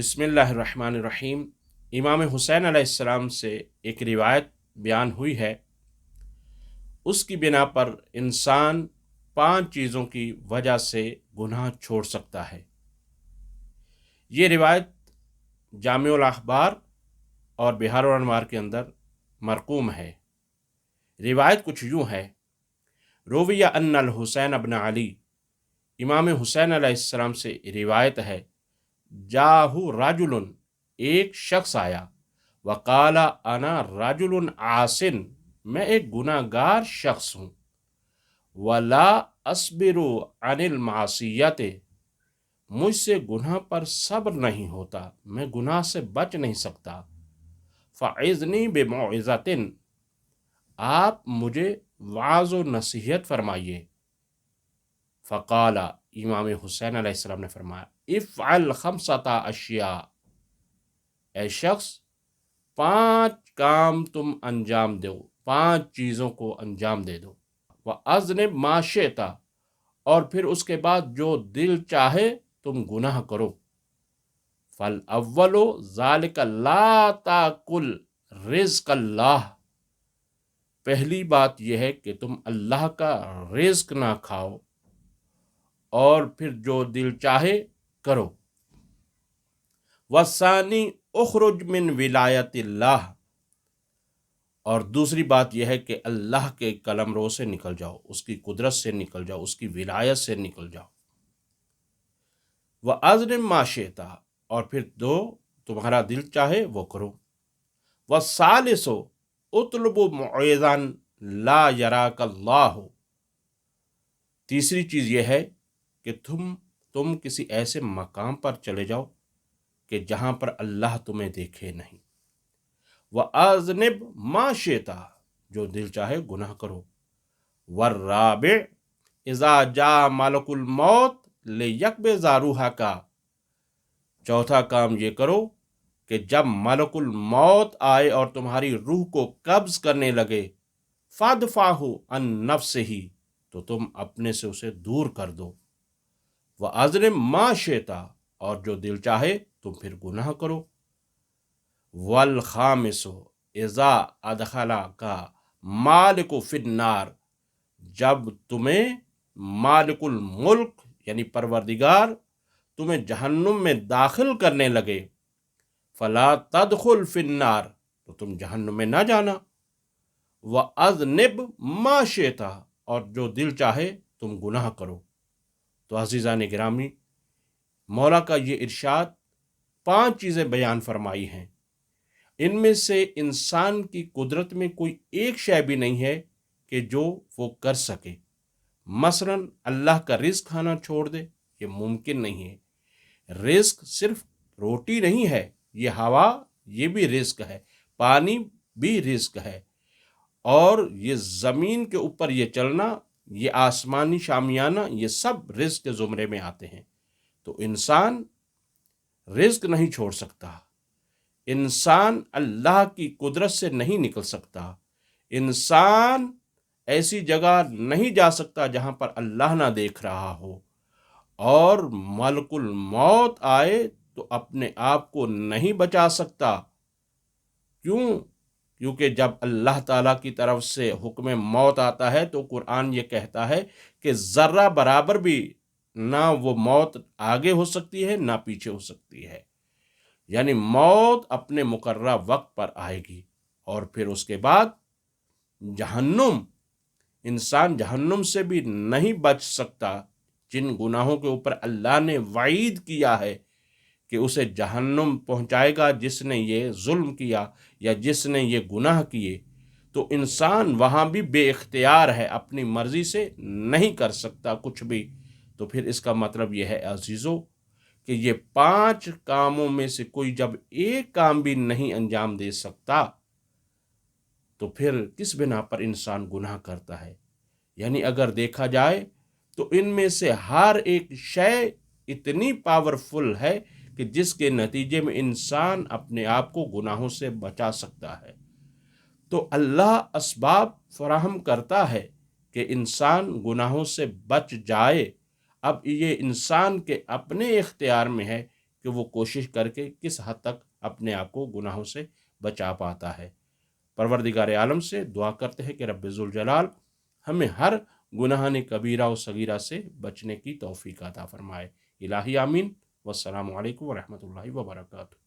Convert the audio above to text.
بسم اللہ الرحمن الرحیم۔ امام حسین علیہ السلام سے ایک روایت بیان ہوئی ہے، اس کی بنا پر انسان 5 چیزوں کی وجہ سے گناہ چھوڑ سکتا ہے۔ یہ روایت جامع الاخبار اور بہار الانوار کے اندر مرقوم ہے۔ روایت کچھ یوں ہے: رویہ ان الحسین ابن علی، امام حسین علیہ السلام سے روایت ہے، جاہو رجل، ایک شخص آیا، وقال انا رجل عاصن، میں ایک گناہ گار شخص ہوں، ولا اصبر عن المعصیت، مجھ سے گناہ پر صبر نہیں ہوتا، میں گناہ سے بچ نہیں سکتا، فعظنی بموعظۃ، آپ مجھے وعظ و نصیحت فرمائیے۔ فقال، امام حسین علیہ السلام نے فرمایا، افعل 5 اشیاء، اے شخص 5 کام تم انجام دو، 5 چیزوں کو انجام دے دو۔ وَأَذْنِبْ مَا شِئْتَ، اور پھر اس کے بعد جو دل چاہے تم گناہ کرو۔ فَالْأَوَّلُ ذَلِكَ لَا تَأْكُلْ رِزْقَ اللَّهِ، پہلی بات یہ ہے کہ تم اللہ کا رزق نہ کھاؤ، اور پھر جو دل چاہے کرو۔ وَالثَّانِي اخرج من ولایت اللہ، اور دوسری بات یہ ہے کہ اللہ کے قلمرو سے نکل جاؤ، اس کی قدرت سے نکل جاؤ، اس کی ولایت سے نکل جاؤ۔ وَأَذْنِبْ مَا شِئْتَ، اور پھر جو تمہارا دل چاہے وہ کرو۔ وَالثَّالِثُ اطلب موعظا لا یراک اللہ، تیسری چیز یہ ہے کہ تم کسی ایسے مقام پر چلے جاؤ کہ جہاں پر اللہ تمہیں دیکھے نہیں۔ وَأَذْنِبْ مَا شِئْتَ، جو دل چاہے گناہ کرو۔ وَالرَّابِعُ اِذَا جَاءَ مَلَكُ الْمَوْتِ لِيَقْبِضَ رُوحَكَ، چوتھا کام یہ کرو کہ جب ملک الموت آئے اور تمہاری روح کو قبض کرنے لگے، فَادْفَعْهُ عَن نَفْسِهِ، تو تم اپنے سے اسے دور کر دو۔ وَأَذْنِبْ مَا شِئْتَ، اور جو دل چاہے تم پھر گناہ کرو۔ وَالْخَامِسُ اِذَا أَدْخَلَكَ مَالِكُ فِي النَّارِ، جب تمہیں مالک الملک یعنی پروردگار تمہیں جہنم میں داخل کرنے لگے، فَلَا تَدْخُلْ فِي النَّارِ، تو تم جہنم میں نہ جانا۔ وَأَذْنِبْ مَا شِئْتَ، اور جو دل چاہے تم گناہ کرو۔ تو عزیزان گرامی، مولا کا یہ ارشاد 5 چیزیں بیان فرمائی ہیں، ان میں سے انسان کی قدرت میں کوئی ایک شے بھی نہیں ہے کہ جو وہ کر سکے۔ مثلا اللہ کا رزق کھانا چھوڑ دے، یہ ممکن نہیں ہے۔ رزق صرف روٹی نہیں ہے، یہ ہوا یہ بھی رزق ہے، پانی بھی رزق ہے، اور یہ زمین کے اوپر یہ چلنا، یہ آسمانی شامیانہ، یہ سب رزق کے زمرے میں آتے ہیں۔ تو انسان رزق نہیں چھوڑ سکتا، انسان اللہ کی قدرت سے نہیں نکل سکتا، انسان ایسی جگہ نہیں جا سکتا جہاں پر اللہ نہ دیکھ رہا ہو، اور ملک الموت آئے تو اپنے آپ کو نہیں بچا سکتا۔ کیونکہ جب اللہ تعالیٰ کی طرف سے حکم موت آتا ہے تو قرآن یہ کہتا ہے کہ ذرہ برابر بھی نہ وہ موت آگے ہو سکتی ہے نہ پیچھے ہو سکتی ہے، یعنی موت اپنے مقررہ وقت پر آئے گی۔ اور پھر اس کے بعد جہنم، انسان جہنم سے بھی نہیں بچ سکتا، جن گناہوں کے اوپر اللہ نے وعید کیا ہے کہ اسے جہنم پہنچائے گا جس نے یہ ظلم کیا یا جس نے یہ گناہ کیے، تو انسان وہاں بھی بے اختیار ہے، اپنی مرضی سے نہیں کر سکتا کچھ بھی۔ تو پھر اس کا مطلب یہ ہے عزیزو کہ یہ 5 کاموں میں سے کوئی جب ایک کام بھی نہیں انجام دے سکتا تو پھر کس بنا پر انسان گناہ کرتا ہے؟ یعنی اگر دیکھا جائے تو ان میں سے ہر ایک شے اتنی پاورفل ہے کہ جس کے نتیجے میں انسان اپنے آپ کو گناہوں سے بچا سکتا ہے۔ تو اللہ اسباب فراہم کرتا ہے کہ انسان گناہوں سے بچ جائے، اب یہ انسان کے اپنے اختیار میں ہے کہ وہ کوشش کر کے کس حد تک اپنے آپ کو گناہوں سے بچا پاتا ہے۔ پروردگار عالم سے دعا کرتے ہیں کہ رب ذوالجلال ہمیں ہر گناہ کبیرہ و صغیرہ سے بچنے کی توفیق عطا فرمائے۔ الہی آمین۔ والسلام علیکم ورحمۃ اللہ وبرکاتہ۔